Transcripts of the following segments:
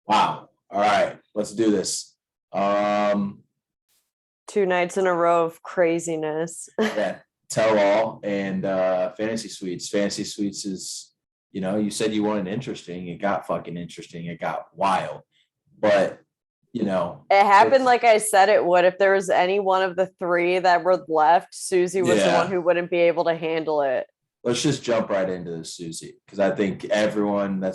Wow. All right, let's do this. Um, 2 nights in a row of craziness. yeah, tell all and fantasy suites. Fantasy suites is, you said you wanted interesting. It got fucking interesting. It got wild. But, It happened it's like I said it would. If there was any one of the three that were left, Susie was the one yeah. who wouldn't be able to handle it. Let's just jump right into this, Susie, because I think that's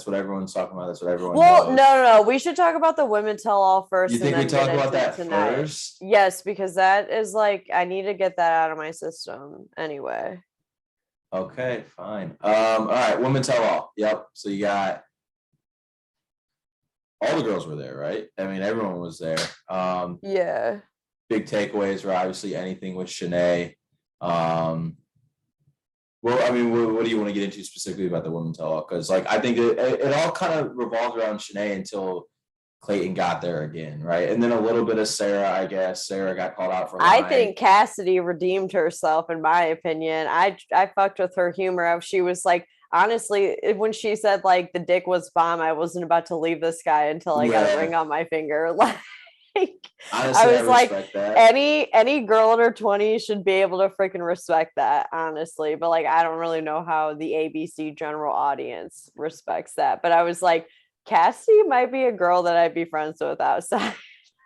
what everyone's talking about. That's what everyone Well, no, knows. no, no. We should talk about the women tell all You first and think we then get talk about into that tonight. first? Yes, because that is like, I need to get that out of my system anyway. Okay, fine. All right, women tell all. Yep. So you got all the girls were there, right? I mean, everyone was there. Yeah. Big takeaways were obviously anything with Shanae. Um, well, I mean, what do you want to get into specifically about the women tell all? Because like I think it all kind of revolved around Shanae until Clayton got there again, right? And then a little bit of Sarah, I guess. Sarah got called out for I lying. think Cassidy redeemed herself, in my opinion. I fucked with her humor. She was like, honestly, when she said like the dick was bomb, I wasn't about to leave this guy until I got a Yeah, ring on my finger. Like I honestly, I was like, respect that. any girl in her 20s should be able to freaking respect that, honestly. But like I don't really know how the ABC general audience respects that. But I was like, Cassidy might be a girl that I'd be friends with outside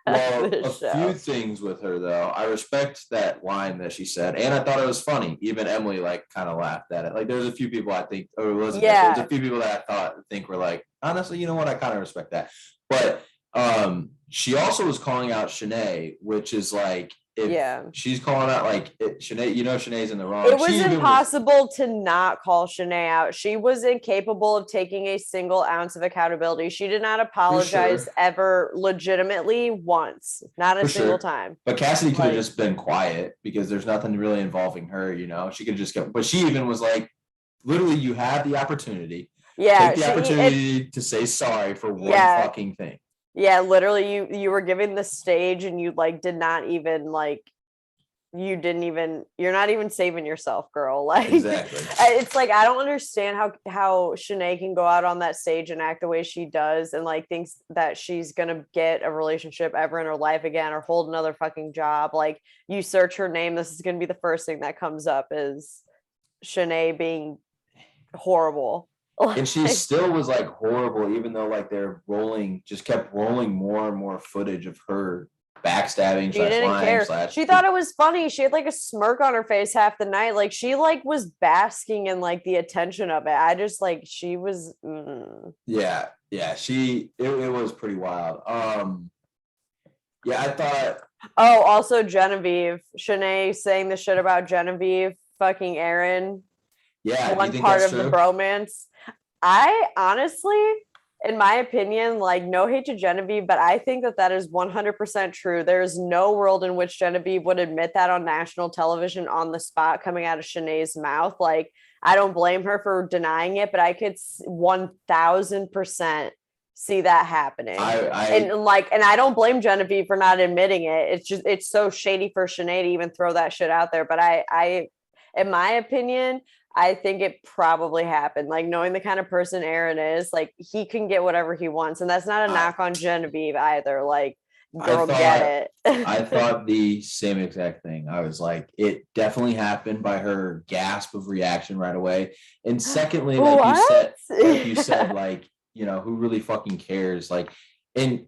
of Well, a this few show. things with her though. I respect that line that she said, and I thought it was funny. Even Emily like kind of laughed at it. Like there's a few people I think, or Elizabeth, there's a Yeah, few people that I think were like, honestly, you know what? I kind of respect that. But she also was calling out Shanae, which is like if yeah. she's calling out Shanae, Shanae's in the wrong. It She was even was impossible to not call Shanae out. She was incapable of taking a single ounce of accountability. She did not for apologize sure, ever legitimately once, not a for single sure. time. But Cassidy could have Like, just been quiet because there's nothing really involving her, She could just go, but she even was like, literally, you had the opportunity. Take yeah, the opportunity to say sorry for one yeah, fucking thing. yeah, literally you were given the stage and you like did not even like you're not even saving yourself, girl. Like Exactly. it's like I don't understand how Shanae can go out on that stage and act the way she does and like thinks that she's gonna get a relationship ever in her life again or hold another fucking job. Like you search her name, this is gonna be the first thing that comes up is Shanae being horrible. And she Like, still was like horrible, even though like just kept rolling more and more footage of her backstabbing she slash didn't lying care. slash. She thought it was funny. She had like a smirk on her face half the night. Like she like was basking in like the attention of it. I just like she was Yeah, yeah. It was pretty wild. Yeah, I thought. Oh, also Genevieve. Shanae saying the shit about Genevieve, fucking Aaron, Yeah, do you one think part that's of the true? bromance. I honestly, in my opinion, like no hate to Genevieve, but I think that that is 100% true. There's no world in which Genevieve would admit that on national television on the spot coming out of Shanae's mouth. Like, I don't blame her for denying it, but I could 1000% see that happening. I And I don't blame Genevieve for not admitting it. It's just, it's so shady for Shanae to even throw that shit out there. But in my opinion, I think it probably happened. Like knowing the kind of person Aaron is, like he can get whatever he wants, and that's not a I knock on Genevieve either. Like, I girl, get thought it. I thought the same exact thing. I was like, it definitely happened by her gasp of reaction right away. And secondly, What? like you said, like, who really fucking cares? Like, and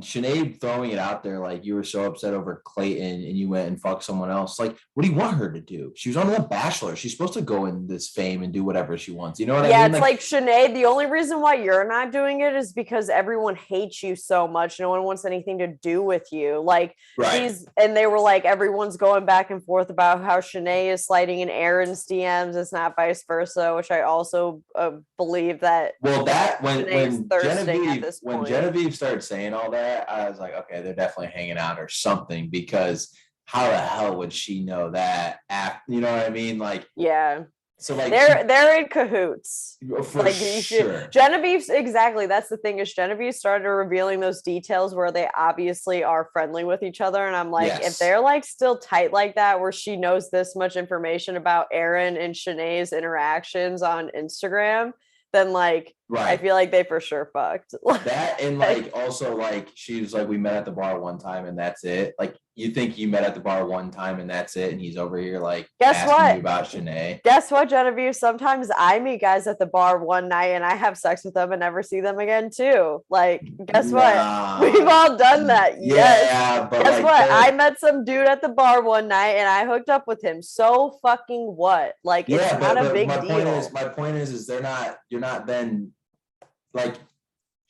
Sinead throwing it out there, like you were so upset over Clayton and you went and fucked someone else. Like, what do you want her to do? She was on The Bachelor. She's supposed to go in this fame and do whatever she wants. You know what I Yeah, mean? it's Like, like Shanae, the only reason why you're not doing it is because everyone hates you so much. No one wants anything to do with you. Like right. and they were like, everyone's going back and forth about how Shanae is sliding in Aaron's DMs. It's not vice versa, which I also believe that Well, that Shanae is thirsting at this when point. Genevieve started saying all that, I was like, okay, they're definitely hanging out or something because how the hell would she know that? You know what I mean? Like, Yeah. so like They're in cahoots. for Like you should sure, Genevieve's exactly. That's the thing is Genevieve started revealing those details where they obviously are friendly with each other. And I'm like, if yes, they're like still tight like that, where she knows this much information about Aaron and Shanae's interactions on Instagram, then like Right. I feel like they for sure fucked. That and like also like she was like, we met at the bar one time and that's it. Like you think you met at the bar one time and that's it, and he's over here like Guess asking what? you about Shanae. Guess what, Genevieve? Sometimes I meet guys at the bar one night and I have sex with them and never see them again too. Like, guess what? We've all done that. Yes. Yeah, but Guess like what? I met some dude at the bar one night and I hooked up with him. So fucking what? Like, yeah, it's not a but big my deal. point is they're not, you're not then like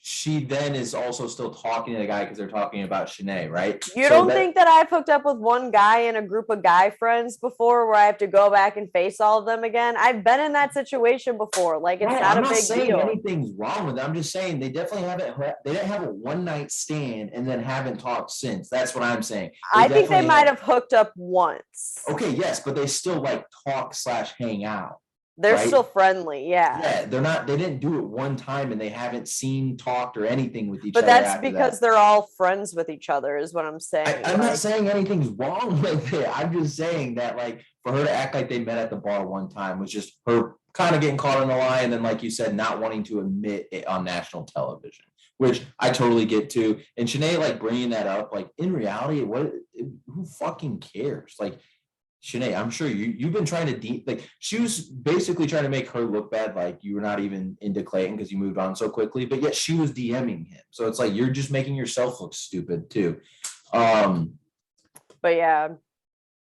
she then is also still talking to the guy because they're talking about Shanae, right? You don't think that I've hooked up with one guy and a group of guy friends before where I have to go back and face all of them again? I've been in that situation before. Like, it's not a big deal. Anything's wrong with it. I'm just saying they definitely they didn't have a one night stand and then haven't talked since. That's what I'm saying. I think they might have hooked up once. Okay, yes, but they still like talk / hang out. They're still friendly, yeah. Yeah, they didn't do it one time and they haven't seen, talked, or anything with each other. But that's because they're all friends with each other, is what I'm saying. I'm not saying anything's wrong with it. I'm just saying that, like, for her to act like they met at the bar one time was just her kind of getting caught in the lie, and then, like you said, not wanting to admit it on national television, which I totally get to. And Shanae, like, bringing that up, like, in reality, who fucking cares? Like, Shanae, I'm sure you've been trying to like she was basically trying to make her look bad, like you were not even into Clayton because you moved on so quickly, but yet she was DMing him. So it's like you're just making yourself look stupid too. But yeah.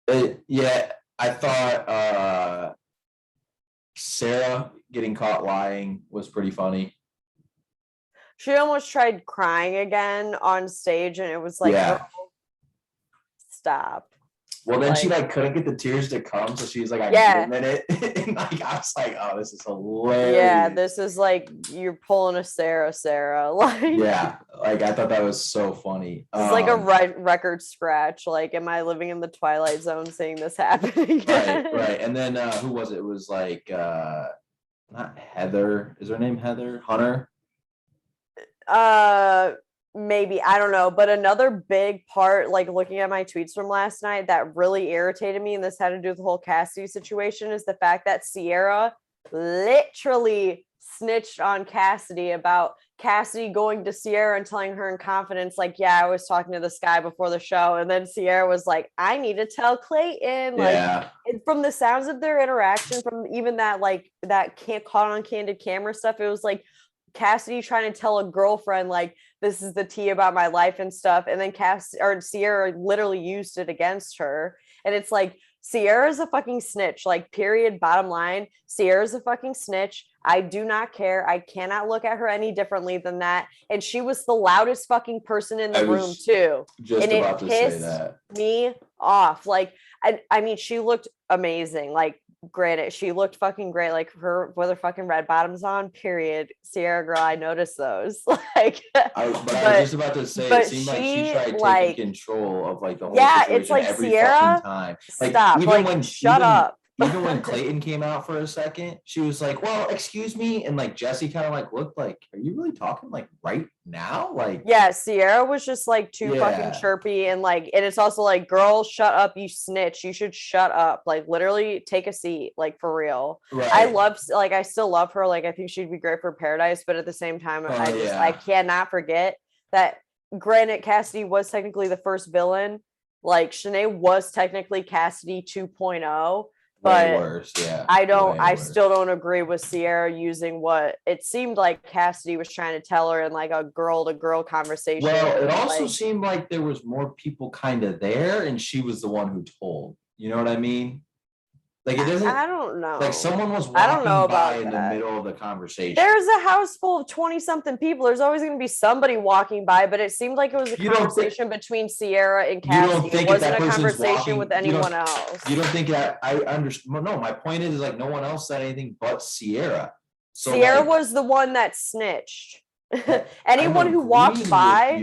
I thought Sarah getting caught lying was pretty funny. She almost tried crying again on stage, and it was like, yeah. Oh, stop. Well, then she like couldn't get the tears to come, so she was like, "I need a minute." And like I was like, "Oh, this is hilarious." Yeah, this is like you're pulling a Sarah. Like, yeah, like I thought that was so funny. It's like a record scratch. Like, am I living in the Twilight Zone seeing this happening? Right. And then who was it? It was like not Heather. Is her name Heather Hunter? Maybe, I don't know, but another big part, like looking at my tweets from last night that really irritated me, and this had to do with the whole Cassidy situation, is the fact that Sierra literally snitched on Cassidy about Cassidy going to Sierra and telling her in confidence, like, yeah, I was talking to this guy before the show, and then Sierra was like, I need to tell Clayton. Like, from the sounds of their interaction, from even that like that can't caught on candid camera stuff, it was like Cassidy trying to tell a girlfriend, like, this is the tea about my life and stuff, and then Sierra literally used it against her. And it's like, Sierra's a fucking snitch, like, period, bottom line. Sierra's a fucking snitch. I do not care. I cannot look at her any differently than that. And she was the loudest fucking person in the room too. And it pissed me off. Like, I mean, she looked amazing. Like, granted, she looked fucking great, like her with her fucking red bottoms on, period. Sierra girl, I noticed those. Like, I was just about to say, it seemed like she tried taking control of like the whole situation. It's like, every Sierra, time. Like, stop, shut up. Even when Clayton came out for a second, she was like, well, excuse me. And like Jesse kind of like looked like, are you really talking like right now? Like, yeah, Sierra was just like too fucking chirpy, and like, and it's also like, girl, shut up, you snitch. You should shut up. Like, literally take a seat, like, for real. Right. I still love her. Like, I think she'd be great for Paradise, but at the same time, I cannot forget that, granted, Cassidy was technically the first villain. Like, Shanae was technically Cassidy 2.0. But worse, I still don't agree with Sierra using what it seemed like Cassidy was trying to tell her in like a girl to girl conversation. Well, it also seemed like there was more people kind of there, and she was the one who told. You know what I mean? Like, it doesn't. I don't know. Like, someone was walking by in the middle of the conversation. There's a house full of 20-something people. There's always going to be somebody walking by, but it seemed like it was a conversation between Sierra and Cassidy. It wasn't a conversation with anyone else. You don't think that? I understand. No, my point is like no one else said anything but Sierra. So Sierra was the one that snitched. Anybody who walked by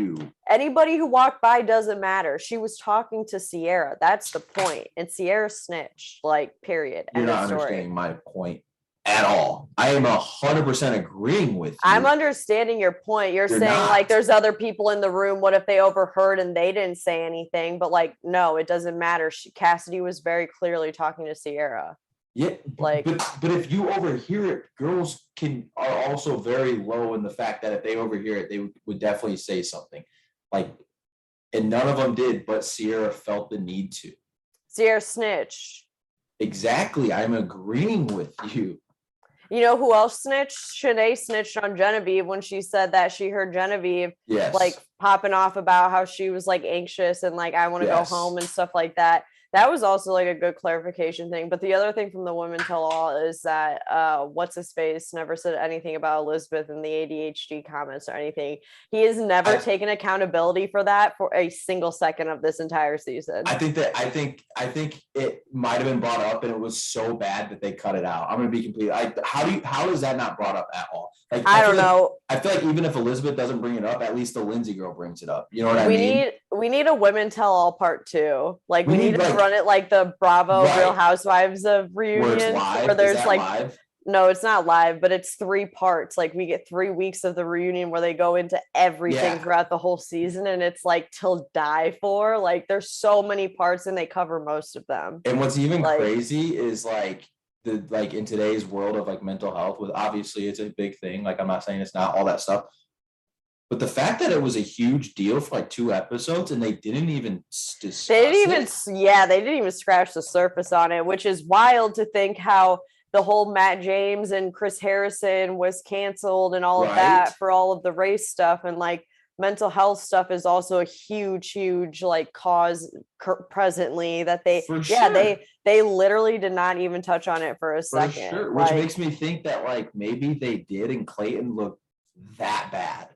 doesn't matter. She was talking to Sierra. That's the point. And Sierra snitched, like, period. You're not understanding my point at all. I am 100% agreeing with you. I'm understanding your point. You're saying not. Like, there's other people in the room. What if they overheard and they didn't say anything? But like, no, it doesn't matter. Cassidy was very clearly talking to Sierra. Yeah, Like, but if you overhear it, girls are also very low in the fact that if they overhear it, they would definitely say something. Like, and none of them did, but Sierra felt the need to. Sierra snitch. Exactly. I'm agreeing with you. You know who else snitched? Shanae snitched on Genevieve when she said that she heard Genevieve like Yes. popping off about how she was like anxious and like I want to go Yes. home and stuff like that. That was also like a good clarification thing. But the other thing from the women tell all is that what's his face never said anything about Elizabeth and the ADHD comments or anything. He has never taken accountability for that for a single second of this entire season. I think it might have been brought up and it was so bad that they cut it out. I'm gonna be completely how is that not brought up at all? Like I don't know. I feel like even if Elizabeth doesn't bring it up, at least the Lindsay girl brings it up. You know what I mean? We need a women tell all part 2. Like we need to run it like the Bravo Real Housewives of reunion where there's like live? No, it's not live, but it's 3 parts. Like we get 3 weeks of the reunion where they go into everything throughout the whole season, and it's like till die for. Like there's so many parts, and they cover most of them. And what's even crazy is like in today's world of like mental health, with obviously it's a big thing. Like I'm not saying it's not all that stuff, but the fact that it was a huge deal for like 2 episodes and they didn't even discuss they didn't even scratch the surface on it, which is wild to think how the whole Matt James and Chris Harrison was canceled and all of that for all of the race stuff. And like mental health stuff is also a huge like cause presently that they they literally did not even touch on it for a second. Sure. Which makes me think that like maybe they did and Clayton looked that bad.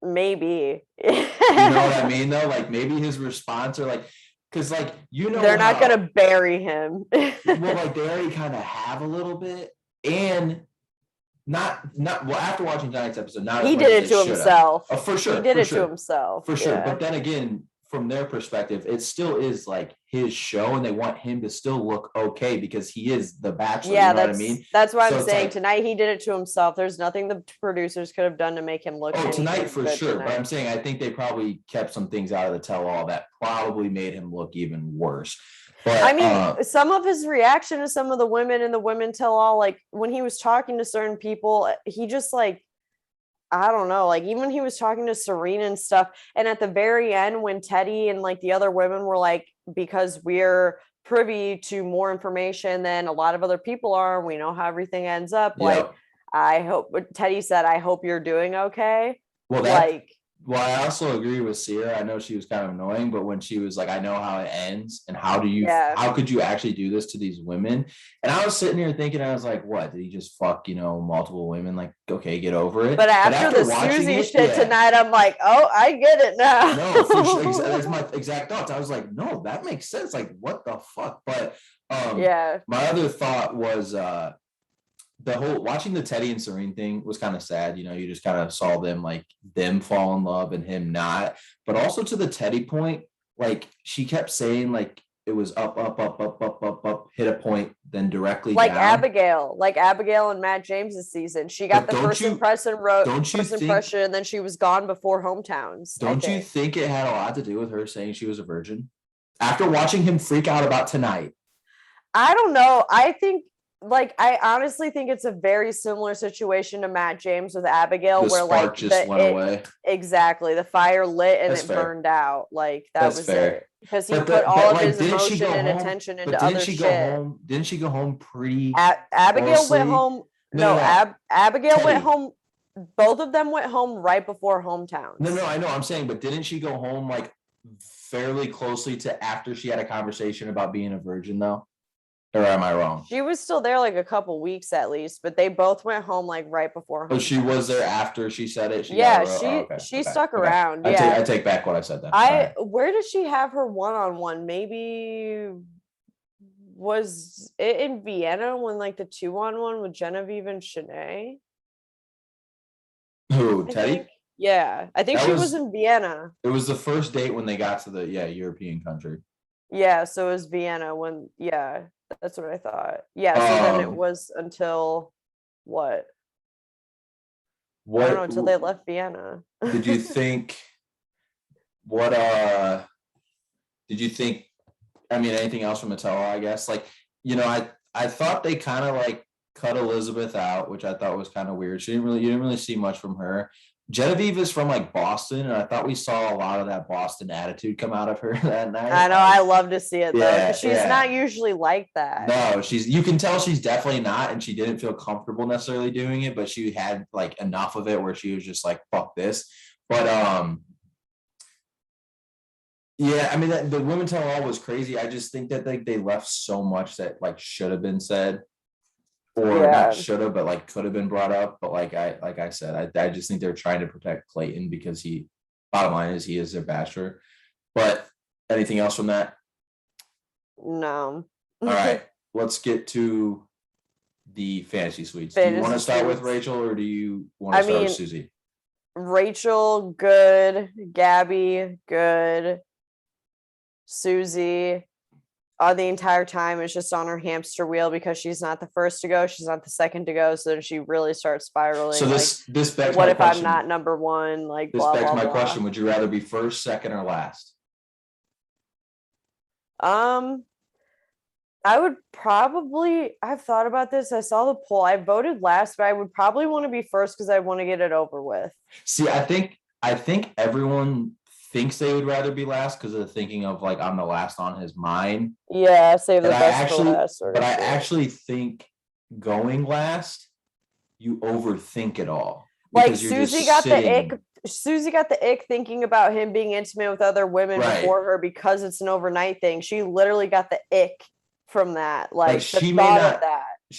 Maybe. You know what I mean though? Like maybe his response or like because like they're not gonna bury him. Well, like they already kind of have a little bit, and not well after watching tonight's episode, he did it to himself. Oh, for sure. He did it to himself. For sure. But then again, from their perspective, it still is like his show and they want him to still look okay because he is the Bachelor. Yeah, you know what I mean? That's why I'm saying tonight he did it to himself. There's nothing the producers could have done to make him look tonight for sure. Tonight. But I'm saying I think they probably kept some things out of the tell-all that probably made him look even worse. But, I mean, some of his reaction to some of the women in the women tell all, like when he was talking to certain people, he just like, I don't know, like even he was talking to Serena and stuff. And at the very end, when Teddy and like the other women were like, because we're privy to more information than a lot of other people are, and we know how everything ends up. Like, I hope Teddy said, I hope you're doing okay. Well, I also agree with Sierra. I know she was kind of annoying, but when she was like, I know how it ends and how could you actually do this to these women? And I was sitting here thinking, I was like, what, did he just fuck, multiple women? Like, okay, get over it. But after the Susi shit tonight, I'm like, oh, I get it now. No, for sure. That's my exact thoughts. I was like, no, that makes sense. Like, what the fuck? But my other thought was the whole watching the Teddy and Serene thing was kind of sad. You just kind of saw them fall in love and him not. But also to the Teddy point, like she kept saying like it was up, hit a point, then directly like down. Abigail and Matt James's season. She got the first impression, and then she was gone before hometowns. Don't you think it had a lot to do with her saying she was a virgin? After watching him freak out about tonight. I don't know. I honestly think it's a very similar situation to Matt James with Abigail, where like just went away. Exactly, the fire lit and it burned out. Like that's was fair. It because he put all of his emotion and attention into other shit. Didn't she go home pretty? Abigail went home. Abigail went home. Both of them went home right before hometowns. No, I know. I'm saying, but didn't she go home like fairly closely to after she had a conversation about being a virgin, though? Or am I wrong? She was still there like a couple weeks at least, but they both went home like right before. Oh, she was there after she said it. She stuck around. I take back what I said then. Where did she have her one-on-one? Maybe was it in Vienna when like the 2-on-1 with Genevieve and Shanae? Who, Teddy? I think she was in Vienna. It was the first date when they got to the European country. Yeah, so it was Vienna when that's what I thought. Yeah, so then it was until what? I don't know, until they left Vienna. Did you think did you think, I mean, anything else from Mattel, I guess? Like, I I thought they kind of like cut Elizabeth out, which I thought was kind of weird. You didn't really see much from her. Genevieve is from like Boston, and I thought we saw a lot of that Boston attitude come out of her that night. I know, I love to see it though, Yeah, because she's not usually like that. No, you can tell she's definitely not, and she didn't feel comfortable necessarily doing it, but she had like enough of it where she was just like, fuck this. But yeah, I mean the women tell all was crazy. I just think that like they left so much that like should have been said, or not should have, but like could have been brought up. But like I said, I just think they're trying to protect Clayton because bottom line is he is their bachelor. But anything else from that? No. All right, let's get to the fantasy suites. Do you want to start with Rachel, or do you want to start with Susie? Rachel, good. Gabby, good. Susie, the entire time is just on her hamster wheel because she's not the first to go, she's not the second to go, so then she really starts spiraling. So this begs what my if question. I'm not number one? Like this blah, begs blah, my blah. question. Would you rather be first, second, or last? I would probably, I've thought about this. I saw the poll. I voted last, but I would probably want to be first because I want to get it over with. See, I think everyone thinks they would rather be last because of thinking of like I'm the last on his mind. Yeah, save the best for last. But I actually think going last, you overthink it all. Like Susie got the ick. Susie got the ick thinking about him being intimate with other women before her because it's an overnight thing. She literally got the ick from that. Like she may not.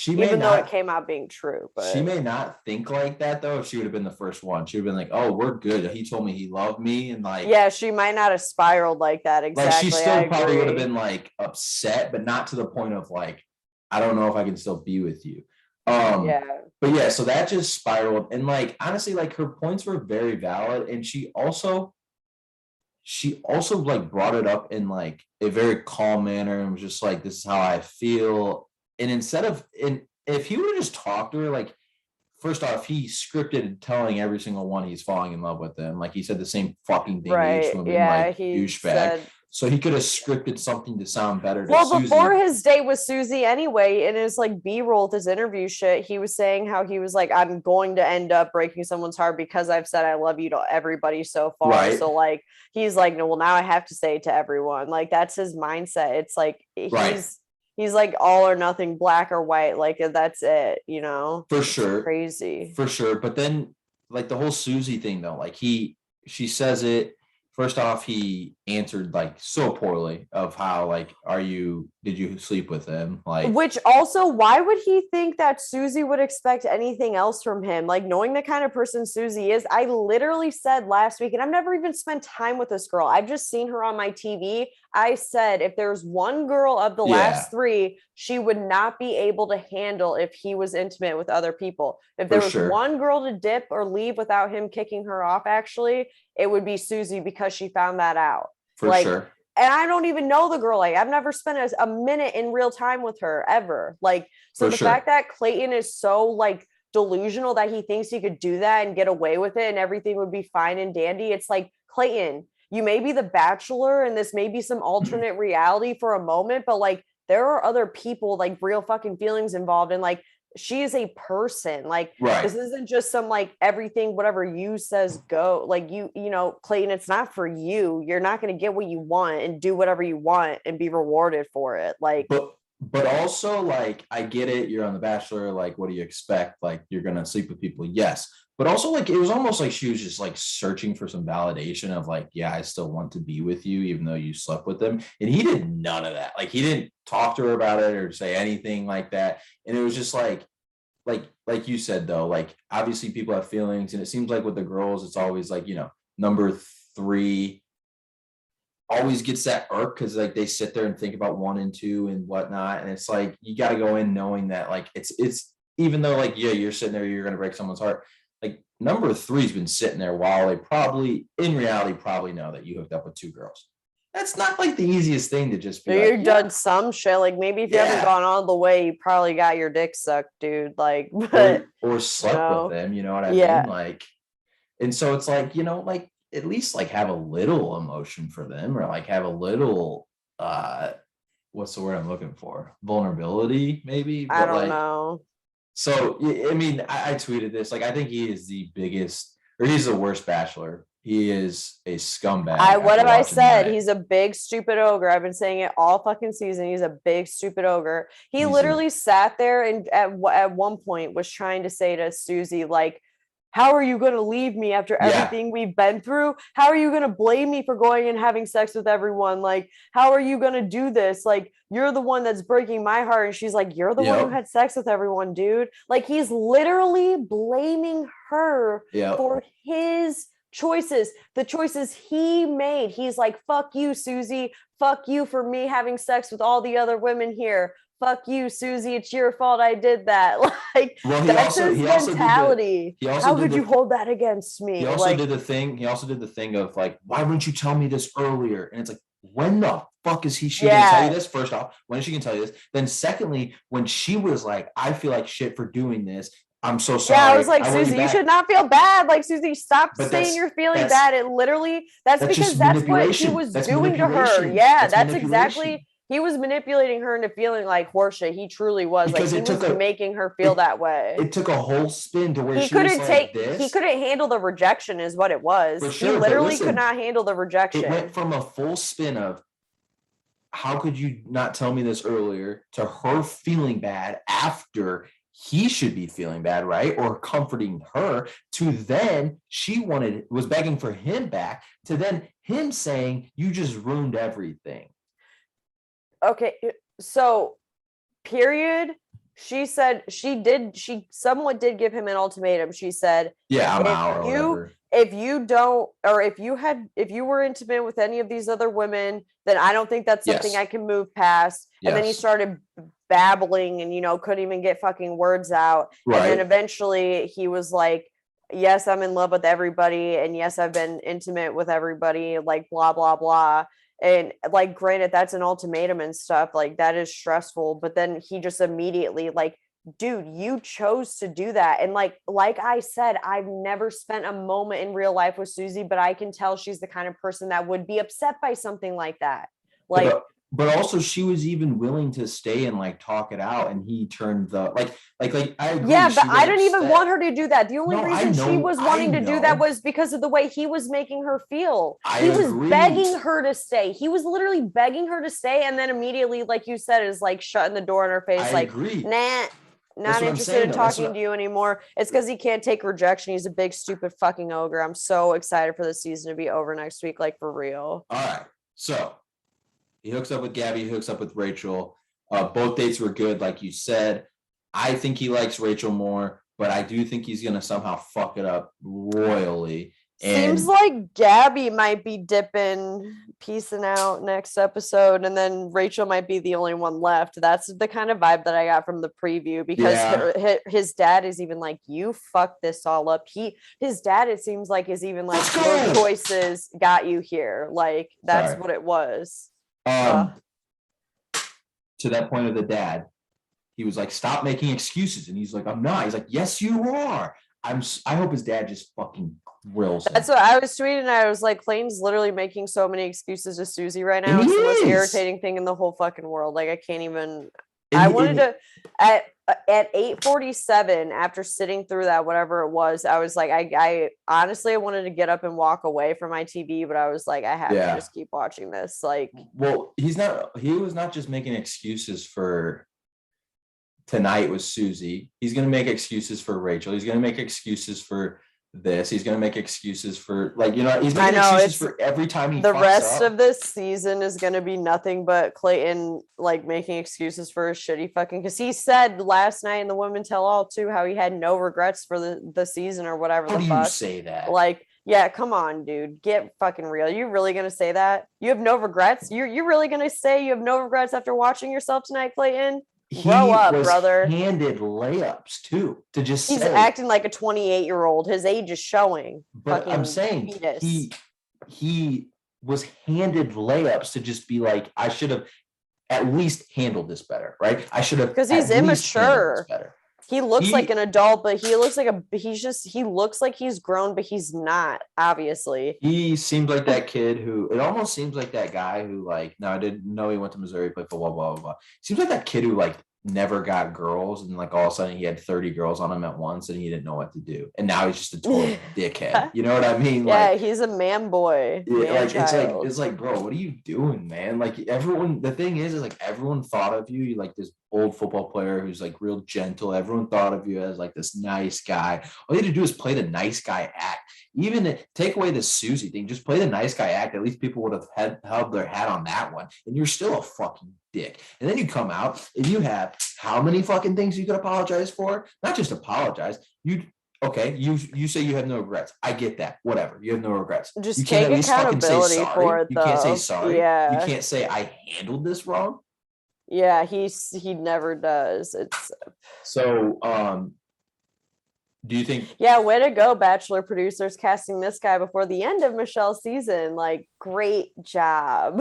Even though it came out being true, but she may not think like that though. If she would have been the first one, she would have been like, "Oh, we're good. He told me he loved me," and like, yeah, she might not have spiraled like that exactly. Like she still probably would have been like upset, but not to the point of like, I don't know if I can still be with you. Yeah. But yeah, so that just spiraled, and like honestly, like her points were very valid, and she also like brought it up in like a very calm manner and was just like, "This is how I feel." And if he would have just talked to her, like, first off, he scripted telling every single one he's falling in love with them. Like he said the same fucking thing to each woman, like douchebag. So he could have scripted something to sound better to Susie. Before his date with Susie anyway, in his like B-roll with his interview shit, he was saying how he was like, I'm going to end up breaking someone's heart because I've said I love you to everybody so far. Right. So like he's like, no, well now I have to say it to everyone. Like that's his mindset. It's like he's like all or nothing, black or white. Like that's it, you know? For sure. It's crazy. For sure. But then like the whole Susie thing though, like she says it. First off, he answered like so poorly of how like, did you sleep with him? Like, which also, why would he think that Susie would expect anything else from him? Like knowing the kind of person Susie is, I literally said last week, and I've never even spent time with this girl. I've just seen her on my TV. I said, if there's one girl of the last three, she would not be able to handle if he was intimate with other people. If there was one girl to dip or leave without him kicking her off, actually, it would be Susie because she found that out. For sure. And I don't even know the girl. Like I've never spent a minute in real time with her ever. Like, so the fact that Clayton is so like delusional that he thinks he could do that and get away with it and everything would be fine and dandy. It's like, Clayton, you may be the Bachelor and this may be some alternate reality for a moment, but like there are other people, like real fucking feelings involved. And like, she is a person. Like this isn't just some like everything whatever you says go, like you know, Clayton, it's not for you. You're not going to get what you want and do whatever you want and be rewarded for it. Like but also like I get it, you're on The Bachelor, like what do you expect? Like you're gonna sleep with people, yes, but also like it was almost like she was just like searching for some validation of like, yeah, I still want to be with you even though you slept with them. And he did none of that. Like he didn't talk to her about it or say anything like that. And it was just like you said though, like obviously people have feelings, and it seems like with the girls it's always like, you know, number 3 always gets that irk because like they sit there and think about 1 and 2 and whatnot, and it's like you got to go in knowing that like it's even though like, yeah, you're sitting there, you're gonna break someone's heart, like number 3's been sitting there while they probably in reality probably know that you hooked up with 2 girls. That's not like the easiest thing to just be you've done some shit. Like maybe if you haven't gone all the way, you probably got your dick sucked, dude. Like, but or slept with them, you know what I mean? Like, and so it's like, you know, like at least like have a little emotion for them, or like have a little what's the word I'm looking for? Vulnerability, maybe. I But don't like, know. so I mean, I tweeted this. Like, I think he is the biggest, or he's the worst Bachelor. He is a scumbag. What After have I watching said? tonight. He's a big stupid ogre. I've been saying it all fucking season. He's a big stupid ogre. He He's literally sat there and at one point was trying to say to Susie, like, how are you going to leave me after everything we've been through? How are you going to blame me for going and having sex with everyone? Like, how are you going to do this? Like, you're the one that's breaking my heart. And she's like, you're the one who had sex with everyone, dude. Like, he's literally blaming her for his choices, the choices he made. He's like, fuck you, Susie. Fuck you for me having sex with all the other women here. Fuck you, Susie. It's your fault I did that. Like, well, that's his mentality. How could you hold that against me? He also did the thing. He also did the thing of like, why wouldn't you tell me this earlier? And it's like, when the fuck is she gonna tell you this? First off, when is she gonna tell you this? Then secondly, when she was like, I feel like shit for doing this. I'm so sorry. Yeah, I was like, Susie, you should not feel bad. Like, Susie, stop saying you're feeling bad. It literally, that's because that's what he was doing to her. Yeah, that's exactly. He was manipulating her into feeling like horseshit. He truly was. Because like, he was making her feel that way. It took a whole spin to where he couldn't take this. He couldn't handle the rejection, is what it was. For sure, he literally could not handle the rejection. It went from a full spin of, how could you not tell me this earlier, to her feeling bad after he should be feeling bad, right? Or comforting her, to then she was begging for him back, to then him saying, you just ruined everything. Okay, so period. She said she somewhat did give him an ultimatum. She said, yeah, I'm out, or whatever. If you don't, or if you were intimate with any of these other women, then I don't think that's something I can move past. And then he started babbling and, couldn't even get fucking words out. Right. And then eventually he was like, yes, I'm in love with everybody. And yes, I've been intimate with everybody, like blah, blah, blah. And like, granted, that's an ultimatum and stuff, like that is stressful. But then he just immediately like, dude, you chose to do that. And like I said, I've never spent a moment in real life with Susie, but I can tell she's the kind of person that would be upset by something like that. Like, but also she was even willing to stay and like talk it out, and he turned the like I agree. Yeah, but I didn't even want her to do that. The only reason she was wanting to do that was because of the way he was making her feel. He was begging her to stay. He was literally begging her to stay, and then immediately, like you said, is like shutting the door in her face, like, nah, not interested in talking to you anymore. It's because he can't take rejection. He's a big stupid fucking ogre. I'm so excited for the season to be over next week, like for real. All right, so he hooks up with Gabby, he hooks up with Rachel. Both dates were good, like you said. I think he likes Rachel more, but I do think he's gonna somehow fuck it up royally. Seems like Gabby might be dipping, peacing out next episode, and then Rachel might be the only one left. That's the kind of vibe that I got from the preview, because his dad is even like, you fucked this all up. His dad, it seems like, is even like, your choices got you here. Like, that's what it was. To that point of the dad, he was like, stop making excuses. And he's like, I'm not. He's like, yes, you are. I hope his dad just fucking grills him. That's what I was tweeting. I was like, Clayton's literally making so many excuses to Susie right now. It's the most irritating thing in the whole fucking world. Like, I can't even. I wanted to at 8:47, after sitting through that, whatever it was, I was like, I honestly, I wanted to get up and walk away from my TV, but I was like, I have to just keep watching this. Like, well, he was not just making excuses for tonight with Susie. He's going to make excuses for Rachel. He's going to make excuses for this. He's going to make excuses for, like, he's making excuses for every time he the rest of this season is going to be nothing but Clayton like making excuses for his shitty fucking, because he said last night in the Women Tell All too how he had no regrets for the season or whatever. How do you say that? Like, yeah, come on, dude, get fucking real. You really gonna say that? You have no regrets? You're really gonna say you have no regrets after watching yourself tonight, Clayton? Grow up, brother. Handed layups too, to just he's acting like a 28-year-old. His age is showing. But I'm saying he was handed layups to just be like, I should have at least handled this better, right? I should have, because he's immature. Better. He looks like an adult, but he looks like he looks like he's grown, but he's not, obviously. He seems like that kid who, it almost seems like that guy who, like, no, I didn't know he went to Missouri, played football, blah, blah, blah. Seems like that kid who, like, never got girls, and like all of a sudden he had 30 girls on him at once and he didn't know what to do. And now he's just a total dickhead. You know what I mean? Yeah, like, he's a man boy. Yeah, like it's like, bro, what are you doing, man? Like everyone, the thing is like everyone thought of you like this old football player who's like real gentle. Everyone thought of you as like this nice guy. All you had to do is play the nice guy act. Even take away the Susi thing, just play the nice guy act. At least people would have held their hat on that one. And you're still a fucking dick. And then you come out and you have how many fucking things you could apologize for? Not just apologize. Okay, you say you have no regrets. I get that. Whatever. You have no regrets. Just you can't take at least fucking say accountability sorry. for it, You though. can't say sorry. Yeah. You can't say I handled this wrong. Yeah, he never does. It's so do you think yeah, way to go, Bachelor producers, casting this guy before the end of Michelle's season. Like, great job.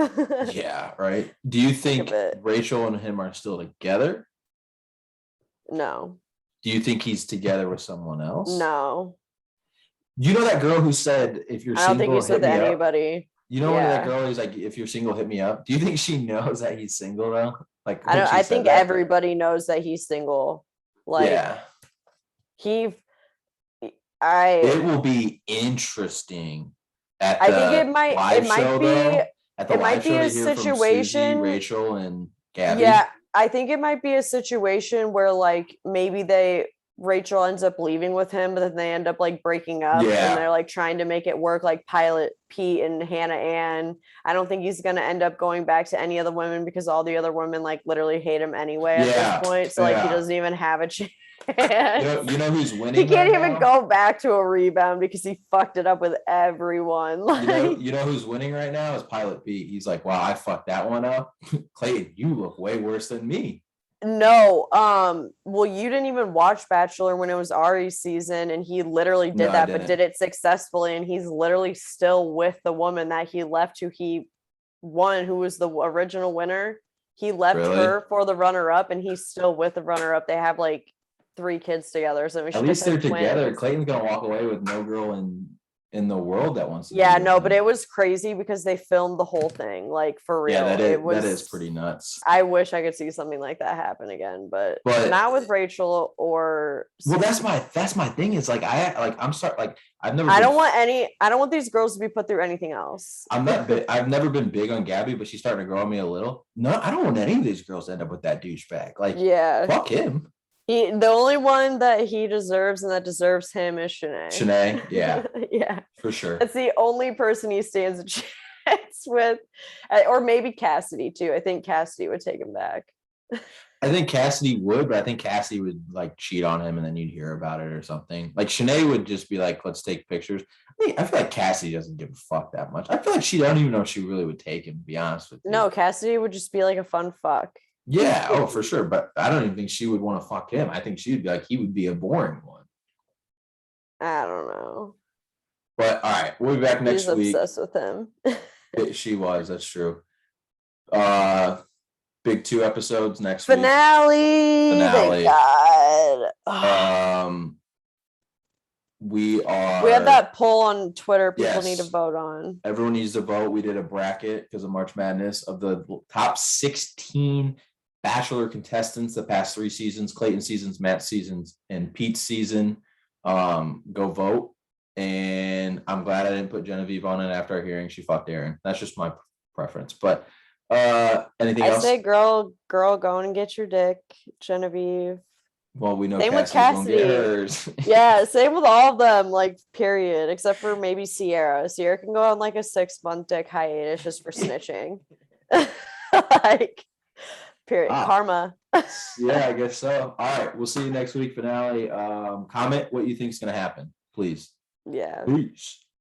Yeah, right. Do you think Rachel and him are still together? No. Do you think he's together with someone else? No. You know that girl who said, if you're single, I don't think he's with anybody. Up? You know, when that girl is like, if you're single, hit me up. Do you think she knows that he's single though? Like, I think everybody knows that he's single. Like, yeah. It will be interesting at I think it might be a situation. Susi, Rachel, and Gabby. Yeah, I think it might be a situation where like maybe Rachel ends up leaving with him, but then they end up like breaking up and they're like trying to make it work, like Pilot Pete and Hannah Ann. I don't think he's gonna end up going back to any of the women because all the other women like literally hate him anyway at this point. So like he doesn't even have a chance. You know who's winning? He can't even go back to a rebound because he fucked it up with everyone. Like, you know who's winning right now is Pilot Pete. He's like, wow, I fucked that one up. Clayton, you look way worse than me. No, well, you didn't even watch Bachelor when it was Ari's season, and he literally did that, but did it successfully, and he's literally still with the woman that he left, who he won, who was the original winner. He left her for the runner-up, and he's still with the runner-up. They have like 3 kids together, so at least they're together. Clayton's gonna walk away with no girl in the world that wants to. Yeah, no, but it was crazy because they filmed the whole thing, like for real. Yeah, that is pretty nuts. I wish I could see something like that happen again, but not with Rachel or. Well, that's my thing. Is like I'm sorry, like I've never. I don't want these girls to be put through anything else. I've never been big on Gabby, but she's starting to grow on me a little. No, I don't want any of these girls to end up with that douchebag. Like, yeah, fuck him. The only one that he deserves and that deserves him is Shanae. Shanae, yeah. Yeah. For sure. That's the only person he stands a chance with. Or maybe Cassidy too. I think Cassidy would take him back. I think Cassidy would, but I think Cassidy would like cheat on him and then you'd hear about it or something. Like Shanae would just be like, let's take pictures. I feel like Cassidy doesn't give a fuck that much. I feel like I don't even know if she really would take him, to be honest with you. No, Cassidy would just be like a fun fuck. Yeah, oh, for sure. But I don't even think she would want to fuck him. I think she would be like, he would be a boring one. I don't know. But all right, we'll be back next week. She's obsessed with him. She was, that's true. Big 2 episodes next finale. Thank God. We have that poll on Twitter people need to vote on. Everyone needs to vote. We did a bracket because of March Madness of the top 16 Bachelor contestants the past 3 seasons, Clayton seasons, Matt seasons, and Pete's season. Go vote. And I'm glad I didn't put Genevieve on it after our hearing she fucked Aaron. That's just my preference. But anything else? I say girl, go and get your dick, Genevieve. Well, we know same with Cassidy. Yeah, same with all of them, like, period, except for maybe Sierra. Sierra can go on like a 6-month dick hiatus just for snitching. Like, period. Karma. Yeah, I guess so. All right, we'll see you next week finale. Comment what you think is going to happen, please. Yeah. Peace.